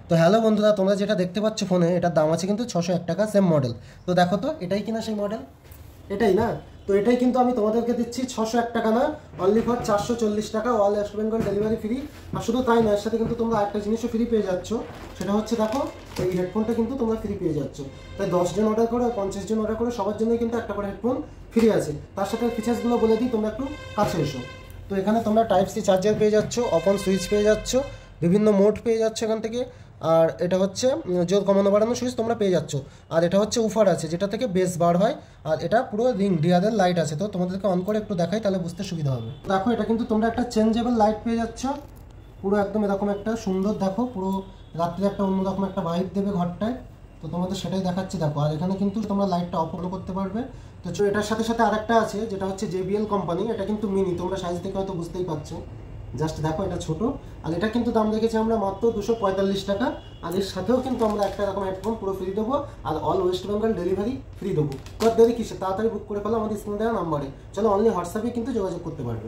তো হ্যালো বন্ধুরা, তোমরা যেটা দেখতে পাচ্ছ ফোনে, এটার দাম আছে কিন্তু 601 টাকা, সেম মডেল। তো দেখো তো, এটাই কিনা সেই মডেল? এটাই না? তো এটাই কিন্তু আমি তোমাদেরকে দিচ্ছি 601 টাকা না, অনলি ফর 440 টাকা, all West Bengal delivery free. আর শুধু তাই নয়, এর সাথে কিন্তু তোমরা একটা জিনিসও ফ্রি পেয়ে যাচ্ছ। সেটা হচ্ছে দেখো, এই হেডফোনটা কিন্তু তোমরা ফ্রি পেয়ে যাচ্ছ। তাই 10 জন অর্ডার করো, 50 জন অর্ডার করো, সবার জন্যই কিন্তু একটা করে হেডফোন ফ্রি আছে। তার সাথে ফিচার্সগুলো বলে দিই, তোমরা একটু কাছে এসো। তো এখানে তোমরা টাইপ সি চার্জার পেয়ে যাচ্ছ, ওপেন সুইচ পেয়ে যাচ্ছ, বিভিন্ন মোড পেয়ে যাচ্ছ এখান থেকে। আর এটা হচ্ছে জোর কমানো বাড়ানো সুইচ তোমরা পেয়ে যাচ্ছ। আর এটা হচ্ছে উফার আছে, যেটা থেকে বেস বার হয়। আর এটা পুরো রিং ডিয়ারের লাইট আছে। তো তোমাদেরকে অন করে একটু দেখাই, তাহলে বুঝতে সুবিধা হবে। দেখো, এটা কিন্তু তোমরা একটা চেঞ্জেবল লাইট পেয়ে যাচ্ছ, পুরো একদম এরকম একটা সুন্দর, দেখো পুরো রাত্রে একটা অন্যরকম একটা ভাইব দেবে ঘরটায়। তো তোমাদের সেটাই দেখাচ্ছি, দেখো। আর এখানে কিন্তু তোমরা লাইটটা অফ করতে পারবে। তো এটার সাথে সাথে আরেকটা আছে, যেটা হচ্ছে JBL কোম্পানি। এটা কিন্তু মিনি, তোমরা সাইজ থেকে হয়তো বুঝতেই পারছো। জাস্ট দেখো, এটা ছোট। আর এটা কিন্তু দাম রেখেছি আমরা মাত্র 245 টাকা। আর এর সাথেও কিন্তু আমরা একটা রকম হেডফোন পুরো ফ্রি দেবো, আর all West Bengal delivery free দেবো। তো দেরি কিসে, তাড়াতাড়ি বুক করে ফেলো আমাদের স্ক্রিনে দেওয়া নাম্বারে। চলো, অনলি হোয়াটসঅ্যাপে কিন্তু যোগাযোগ করতে পারবে।